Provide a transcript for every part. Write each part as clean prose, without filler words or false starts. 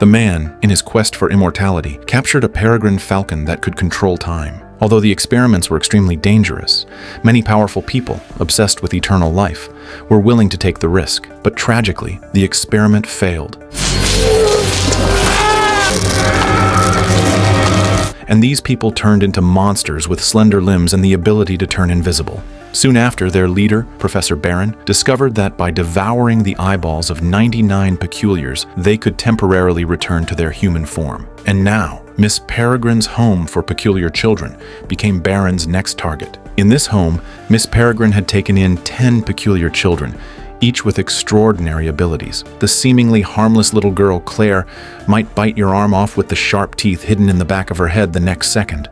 The man, in his quest for immortality, captured a peregrine falcon that could control time. Although the experiments were extremely dangerous, many powerful people, obsessed with eternal life, were willing to take the risk. But tragically, the experiment failed. And these people turned into monsters with slender limbs and the ability to turn invisible. Soon after, their leader, Professor Barron, discovered that by devouring the eyeballs of 99 peculiars, they could temporarily return to their human form. And now, Miss Peregrine's home for peculiar children became Barron's next target. In this home, Miss Peregrine had taken in 10 peculiar children, each with extraordinary abilities. The seemingly harmless little girl, Claire, might bite your arm off with the sharp teeth hidden in the back of her head the next second.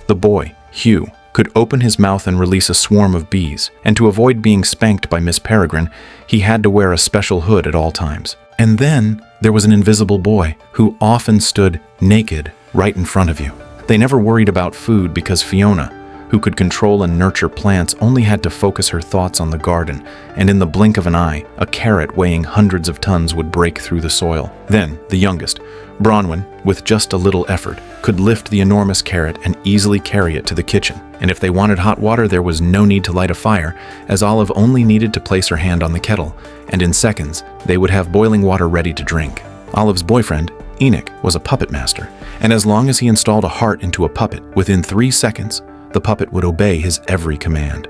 The boy, Hugh, could open his mouth and release a swarm of bees, and to avoid being spanked by Miss Peregrine, he had to wear a special hood at all times. And then there was an invisible boy who often stood naked right in front of you. They never worried about food because Fiona, who could control and nurture plants, only had to focus her thoughts on the garden, and in the blink of an eye, a carrot weighing hundreds of tons would break through the soil. Then, the youngest, Bronwyn, with just a little effort, could lift the enormous carrot and easily carry it to the kitchen. And if they wanted hot water, there was no need to light a fire, as Olive only needed to place her hand on the kettle, and in seconds, they would have boiling water ready to drink. Olive's boyfriend, Enoch, was a puppet master, and as long as he installed a heart into a puppet, within 3 seconds, the puppet would obey his every command.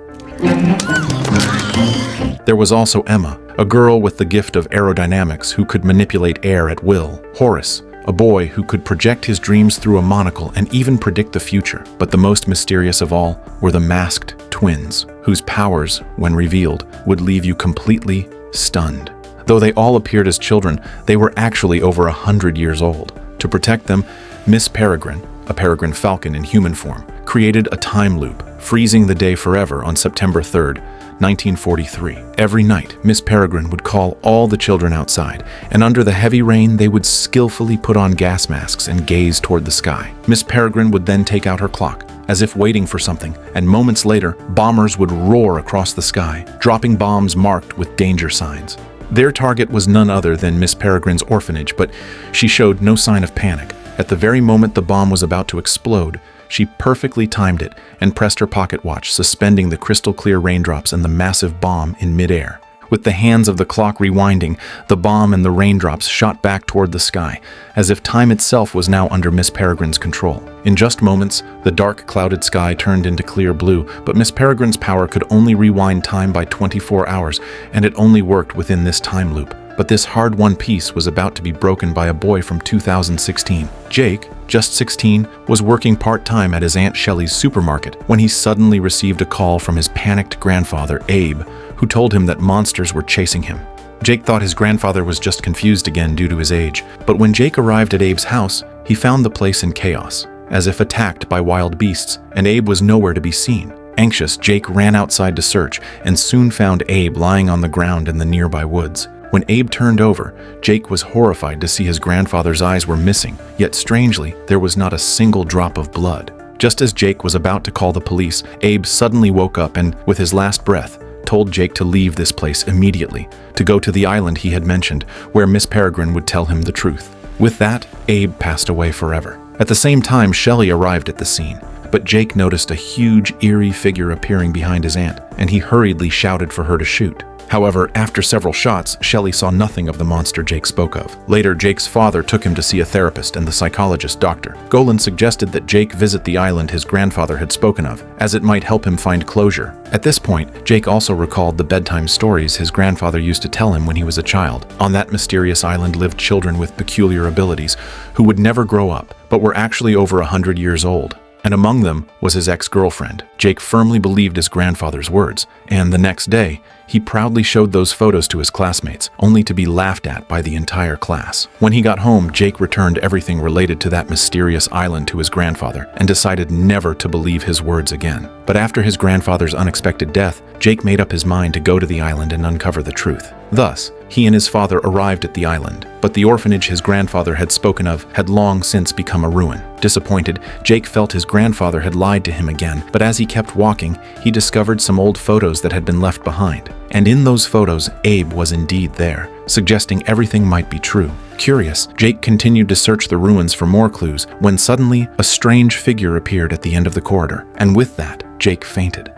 There was also Emma, a girl with the gift of aerodynamics who could manipulate air at will. Horace, a boy who could project his dreams through a monocle and even predict the future. But the most mysterious of all were the masked twins, whose powers, when revealed, would leave you completely stunned. Though they all appeared as children, they were actually over 100 years old. To protect them, Miss Peregrine, a peregrine falcon in human form, created a time loop, freezing the day forever on September 3rd, 1943. Every night, Miss Peregrine would call all the children outside, and under the heavy rain, they would skillfully put on gas masks and gaze toward the sky. Miss Peregrine would then take out her clock, as if waiting for something, and moments later, bombers would roar across the sky, dropping bombs marked with danger signs. Their target was none other than Miss Peregrine's orphanage, but she showed no sign of panic. At the very moment the bomb was about to explode, she perfectly timed it and pressed her pocket watch, suspending the crystal-clear raindrops and the massive bomb in midair. With the hands of the clock rewinding, the bomb and the raindrops shot back toward the sky, as if time itself was now under Miss Peregrine's control. In just moments, the dark, clouded sky turned into clear blue, but Miss Peregrine's power could only rewind time by 24 hours, and it only worked within this time loop. But this hard-won peace was about to be broken by a boy from 2016. Jake, just 16, was working part-time at his Aunt Shelley's supermarket when he suddenly received a call from his panicked grandfather, Abe, who told him that monsters were chasing him. Jake thought his grandfather was just confused again due to his age, but when Jake arrived at Abe's house, he found the place in chaos, as if attacked by wild beasts, and Abe was nowhere to be seen. Anxious, Jake ran outside to search and soon found Abe lying on the ground in the nearby woods. When Abe turned over, Jake was horrified to see his grandfather's eyes were missing, yet strangely, there was not a single drop of blood. Just as Jake was about to call the police, Abe suddenly woke up and, with his last breath, told Jake to leave this place immediately, to go to the island he had mentioned, where Miss Peregrine would tell him the truth. With that, Abe passed away forever. At the same time, Shelley arrived at the scene, but Jake noticed a huge, eerie figure appearing behind his aunt, and he hurriedly shouted for her to shoot. However, after several shots, Shelley saw nothing of the monster Jake spoke of. Later, Jake's father took him to see a therapist and the psychologist doctor. Golan suggested that Jake visit the island his grandfather had spoken of, as it might help him find closure. At this point, Jake also recalled the bedtime stories his grandfather used to tell him when he was a child. On that mysterious island lived children with peculiar abilities who would never grow up, but were actually over 100 years old. And among them was his ex-girlfriend. Jake firmly believed his grandfather's words, and the next day, he proudly showed those photos to his classmates, only to be laughed at by the entire class. When he got home, Jake returned everything related to that mysterious island to his grandfather and decided never to believe his words again. But after his grandfather's unexpected death, Jake made up his mind to go to the island and uncover the truth. Thus, he and his father arrived at the island, but the orphanage his grandfather had spoken of had long since become a ruin. Disappointed, Jake felt his grandfather had lied to him again, but as he kept walking, he discovered some old photos that had been left behind. And in those photos, Abe was indeed there, suggesting everything might be true. Curious, Jake continued to search the ruins for more clues when suddenly a strange figure appeared at the end of the corridor, and with that, Jake fainted.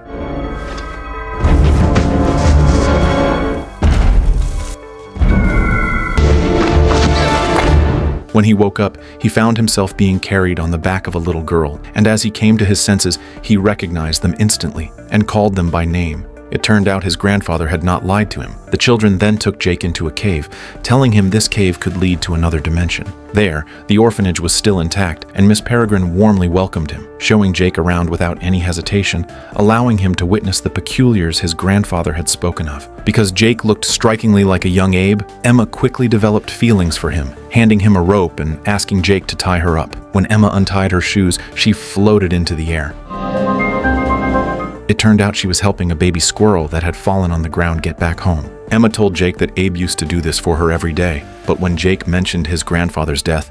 When he woke up, he found himself being carried on the back of a little girl, and as he came to his senses, he recognized them instantly and called them by name. It turned out his grandfather had not lied to him. The children then took Jake into a cave, telling him this cave could lead to another dimension. There, the orphanage was still intact, and Miss Peregrine warmly welcomed him, showing Jake around without any hesitation, allowing him to witness the peculiars his grandfather had spoken of. Because Jake looked strikingly like a young Abe, Emma quickly developed feelings for him, handing him a rope and asking Jake to tie her up. When Emma untied her shoes, she floated into the air. It turned out she was helping a baby squirrel that had fallen on the ground get back home. Emma told Jake that Abe used to do this for her every day, but when Jake mentioned his grandfather's death,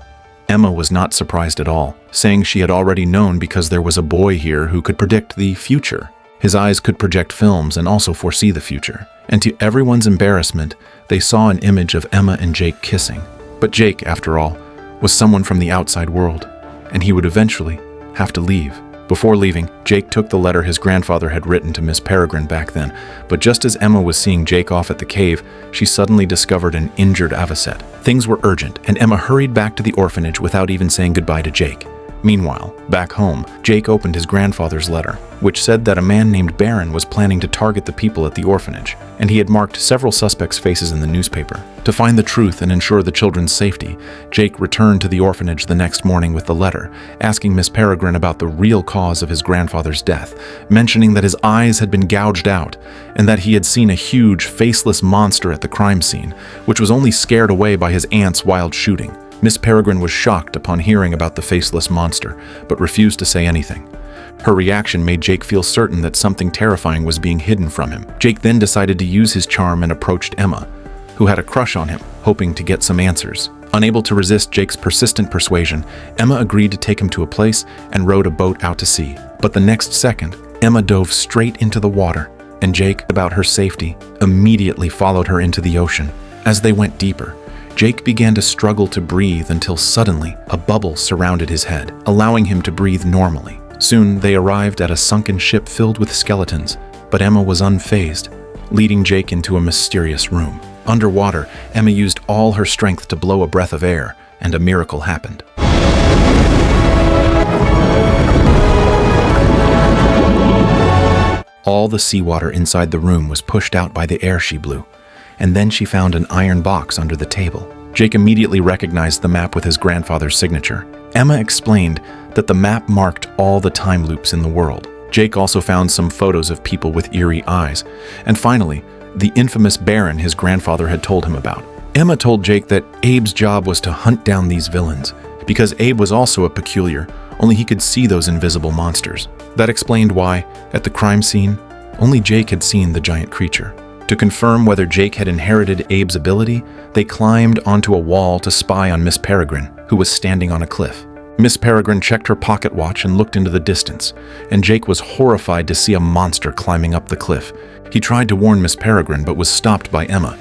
Emma was not surprised at all, saying she had already known because there was a boy here who could predict the future. His eyes could project films and also foresee the future. And to everyone's embarrassment, they saw an image of Emma and Jake kissing. But Jake, after all, was someone from the outside world, and he would eventually have to leave. Before leaving, Jake took the letter his grandfather had written to Miss Peregrine back then, but just as Emma was seeing Jake off at the cave, she suddenly discovered an injured Avocet. Things were urgent, and Emma hurried back to the orphanage without even saying goodbye to Jake. Meanwhile, back home, Jake opened his grandfather's letter, which said that a man named Baron was planning to target the people at the orphanage, and he had marked several suspects' faces in the newspaper. To find the truth and ensure the children's safety, Jake returned to the orphanage the next morning with the letter, asking Miss Peregrine about the real cause of his grandfather's death, mentioning that his eyes had been gouged out, and that he had seen a huge, faceless monster at the crime scene, which was only scared away by his aunt's wild shooting. Miss Peregrine was shocked upon hearing about the faceless monster, but refused to say anything. Her reaction made Jake feel certain that something terrifying was being hidden from him. Jake then decided to use his charm and approached Emma, who had a crush on him, hoping to get some answers. Unable to resist Jake's persistent persuasion, Emma agreed to take him to a place and rowed a boat out to sea. But the next second, Emma dove straight into the water, and Jake, about her safety, immediately followed her into the ocean. As they went deeper, Jake began to struggle to breathe until suddenly a bubble surrounded his head, allowing him to breathe normally. Soon they arrived at a sunken ship filled with skeletons, but Emma was unfazed, leading Jake into a mysterious room. Underwater, Emma used all her strength to blow a breath of air, and a miracle happened. All the seawater inside the room was pushed out by the air she blew, and then she found an iron box under the table. Jake immediately recognized the map with his grandfather's signature. Emma explained that the map marked all the time loops in the world. Jake also found some photos of people with eerie eyes, and finally, the infamous Baron his grandfather had told him about. Emma told Jake that Abe's job was to hunt down these villains, because Abe was also a peculiar, only he could see those invisible monsters. That explained why, at the crime scene, only Jake had seen the giant creature. To confirm whether Jake had inherited Abe's ability, they climbed onto a wall to spy on Miss Peregrine, who was standing on a cliff. Miss Peregrine checked her pocket watch and looked into the distance, and Jake was horrified to see a monster climbing up the cliff. He tried to warn Miss Peregrine, but was stopped by Emma.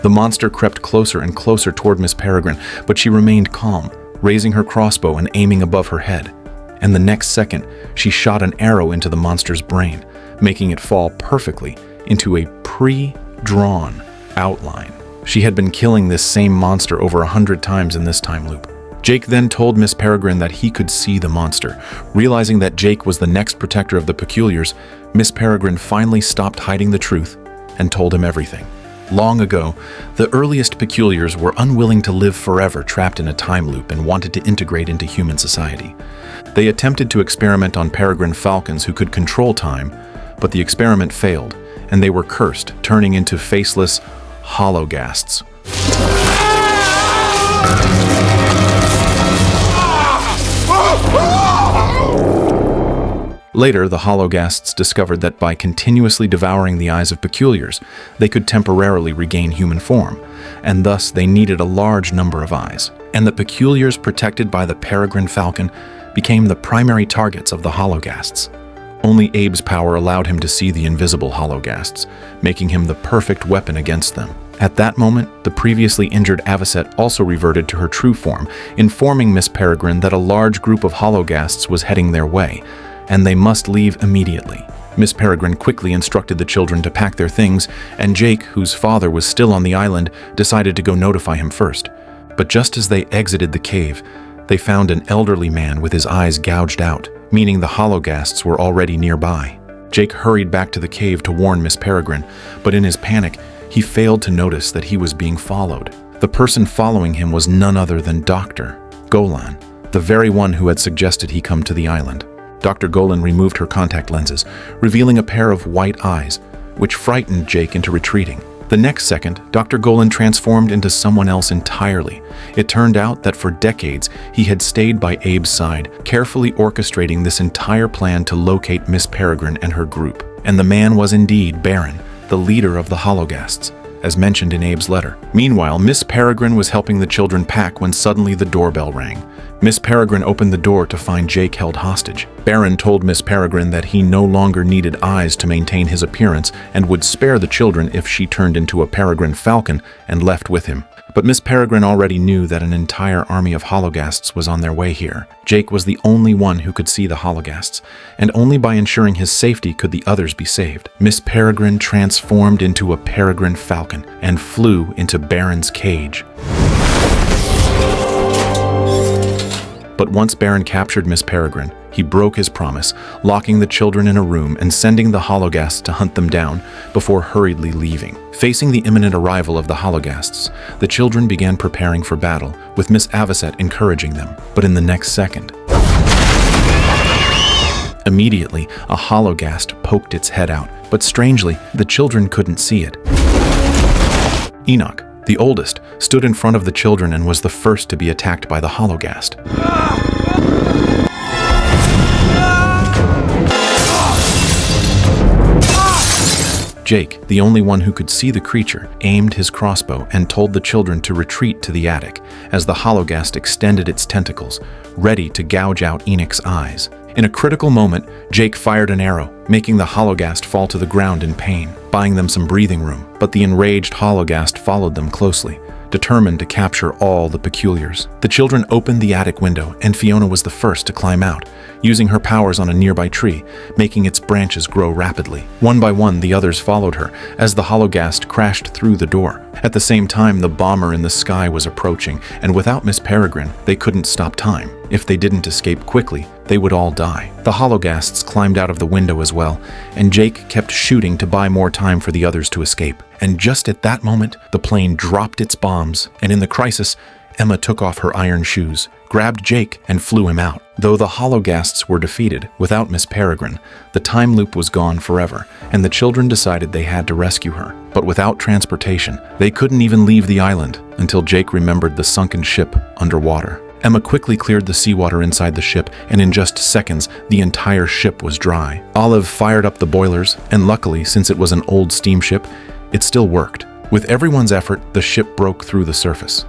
The monster crept closer and closer toward Miss Peregrine, but she remained calm, raising her crossbow and aiming above her head. And the next second, she shot an arrow into the monster's brain, making it fall perfectly into a pre-drawn outline. She had been killing this same monster over 100 times in this time loop. Jake then told Miss Peregrine that he could see the monster. Realizing that Jake was the next protector of the Peculiars, Miss Peregrine finally stopped hiding the truth and told him everything. Long ago, the earliest Peculiars were unwilling to live forever trapped in a time loop and wanted to integrate into human society. They attempted to experiment on peregrine falcons who could control time, but the experiment failed, and they were cursed, turning into faceless hologhasts. Later, the hologhasts discovered that by continuously devouring the eyes of Peculiars, they could temporarily regain human form, and thus they needed a large number of eyes. And the Peculiars protected by the peregrine falcon became the primary targets of the hologhasts. Only Abe's power allowed him to see the invisible hologhasts, making him the perfect weapon against them. At that moment, the previously injured Avocet also reverted to her true form, informing Miss Peregrine that a large group of hologhasts was heading their way, and they must leave immediately. Miss Peregrine quickly instructed the children to pack their things, and Jake, whose father was still on the island, decided to go notify him first. But just as they exited the cave, they found an elderly man with his eyes gouged out, meaning the hologhasts were already nearby. Jake hurried back to the cave to warn Miss Peregrine, but in his panic, he failed to notice that he was being followed. The person following him was none other than Dr. Golan, the very one who had suggested he come to the island. Dr. Golan removed her contact lenses, revealing a pair of white eyes, which frightened Jake into retreating. The next second, Dr. Golan transformed into someone else entirely. It turned out that for decades, he had stayed by Abe's side, carefully orchestrating this entire plan to locate Miss Peregrine and her group. And the man was indeed Baron, the leader of the hologhasts, as mentioned in Abe's letter. Meanwhile, Miss Peregrine was helping the children pack when suddenly the doorbell rang. Miss Peregrine opened the door to find Jake held hostage. Baron told Miss Peregrine that he no longer needed eyes to maintain his appearance and would spare the children if she turned into a peregrine falcon and left with him. But Miss Peregrine already knew that an entire army of hologhasts was on their way here. Jake was the only one who could see the hologhasts, and only by ensuring his safety could the others be saved. Miss Peregrine transformed into a peregrine falcon and flew into Baron's cage. But once Baron captured Miss Peregrine, he broke his promise, locking the children in a room and sending the hologhasts to hunt them down before hurriedly leaving. Facing the imminent arrival of the hologhasts, the children began preparing for battle, with Miss Avocet encouraging them. But in the next second, immediately, a hologhast poked its head out, but strangely, the children couldn't see it. Enoch, the oldest, stood in front of the children and was the first to be attacked by the hologhast. Jake, the only one who could see the creature, aimed his crossbow and told the children to retreat to the attic as the hologhast extended its tentacles, ready to gouge out Enoch's eyes. In a critical moment, Jake fired an arrow, making the hologhast fall to the ground in pain, buying them some breathing room. But the enraged hologhast followed them closely, determined to capture all the peculiars. The children opened the attic window, and Fiona was the first to climb out, using her powers on a nearby tree, making its branches grow rapidly. One by one, the others followed her, as the hologhast crashed through the door. At the same time, the bomber in the sky was approaching, and without Miss Peregrine, they couldn't stop time. If they didn't escape quickly, they would all die. The hologhasts climbed out of the window as well, and Jake kept shooting to buy more time for the others to escape. And just at that moment, the plane dropped its bombs, and in the crisis, Emma took off her iron shoes, grabbed Jake, and flew him out. Though the hologhasts were defeated, without Miss Peregrine, the time loop was gone forever, and the children decided they had to rescue her. But without transportation, they couldn't even leave the island until Jake remembered the sunken ship underwater. Emma quickly cleared the seawater inside the ship, and in just seconds, the entire ship was dry. Olive fired up the boilers, and luckily, since it was an old steamship, it still worked. With everyone's effort, the ship broke through the surface.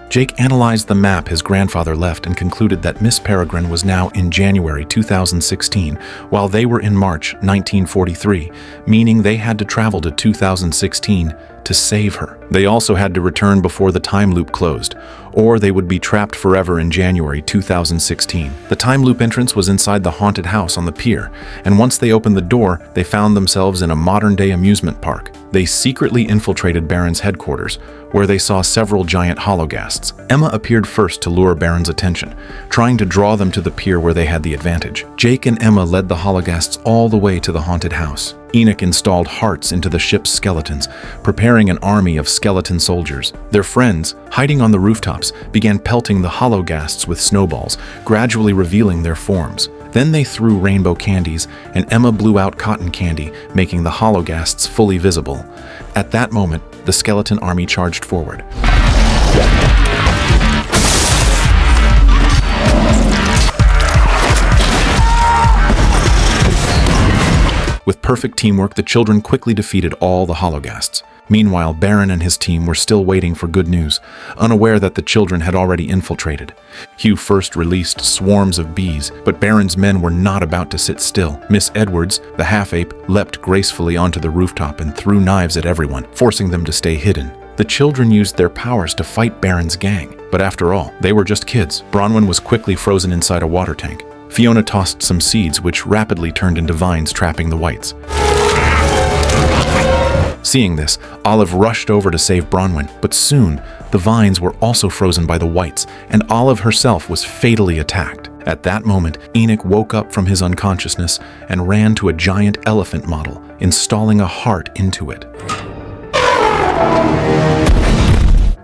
Jake analyzed the map his grandfather left and concluded that Miss Peregrine was now in January 2016, while they were in March 1943, meaning they had to travel to 2016 to save her. They also had to return before the time loop closed, or they would be trapped forever in January 2016. The time loop entrance was inside the haunted house on the pier, and once they opened the door, they found themselves in a modern-day amusement park. They secretly infiltrated Baron's headquarters, where they saw several giant hologhasts. Emma appeared first to lure Baron's attention, trying to draw them to the pier where they had the advantage. Jake and Emma led the hologhasts all the way to the haunted house. Enoch installed hearts into the ship's skeletons, preparing an army of skeleton soldiers. Their friends, hiding on the rooftops, began pelting the hologhasts with snowballs, gradually revealing their forms. Then they threw rainbow candies, and Emma blew out cotton candy, making the hologhasts fully visible. At that moment, the skeleton army charged forward. With perfect teamwork, the children quickly defeated all the hologhasts. Meanwhile, Baron and his team were still waiting for good news, unaware that the children had already infiltrated. Hugh first released swarms of bees, but Baron's men were not about to sit still. Miss Edwards, the half-ape, leapt gracefully onto the rooftop and threw knives at everyone, forcing them to stay hidden. The children used their powers to fight Baron's gang, but after all, they were just kids. Bronwyn was quickly frozen inside a water tank. Fiona tossed some seeds, which rapidly turned into vines, trapping the whites. Seeing this, Olive rushed over to save Bronwyn, but soon the vines were also frozen by the whites, and Olive herself was fatally attacked. At that moment, Enoch woke up from his unconsciousness and ran to a giant elephant model, installing a heart into it.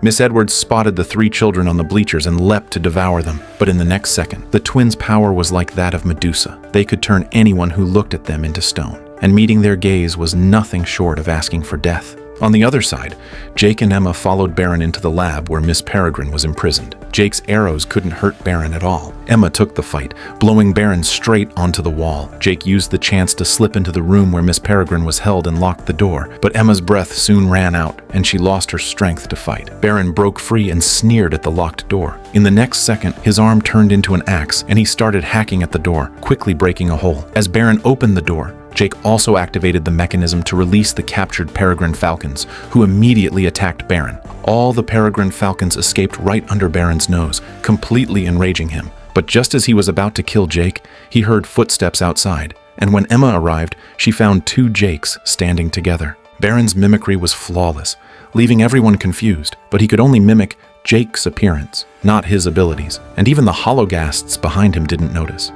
Miss Edwards spotted the 3 children on the bleachers and leapt to devour them, but in the next second, the twins' power was like that of Medusa. They could turn anyone who looked at them into stone, and meeting their gaze was nothing short of asking for death. On the other side, Jake and Emma followed Baron into the lab where Miss Peregrine was imprisoned. Jake's arrows couldn't hurt Baron at all. Emma took the fight, blowing Baron straight onto the wall. Jake used the chance to slip into the room where Miss Peregrine was held and locked the door, but Emma's breath soon ran out, and she lost her strength to fight. Baron broke free and sneered at the locked door. In the next second, his arm turned into an axe, and he started hacking at the door, quickly breaking a hole. As Baron opened the door, Jake also activated the mechanism to release the captured Peregrine falcons, who immediately attacked Baron. All the Peregrine falcons escaped right under Baron's nose, completely enraging him. But just as he was about to kill Jake, he heard footsteps outside, and when Emma arrived, she found 2 Jakes standing together. Baron's mimicry was flawless, leaving everyone confused, but he could only mimic Jake's appearance, not his abilities, and even the hologhasts behind him didn't notice.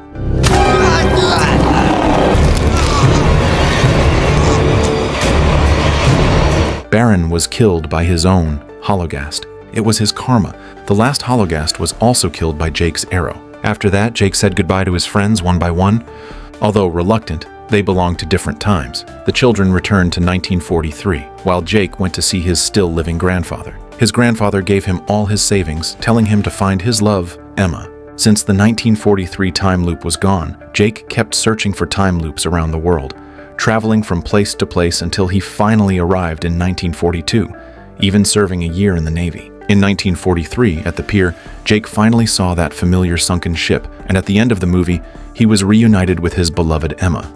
Baron was killed by his own hologhast. It was his karma. The last hologhast was also killed by Jake's arrow. After that, Jake said goodbye to his friends one by one. Although reluctant, they belonged to different times. The children returned to 1943, while Jake went to see his still-living grandfather. His grandfather gave him all his savings, telling him to find his love, Emma. Since the 1943 time loop was gone, Jake kept searching for time loops around the world, traveling from place to place until he finally arrived in 1942, even serving a year in the Navy. In 1943, at the pier, Jake finally saw that familiar sunken ship, and at the end of the movie, he was reunited with his beloved Emma.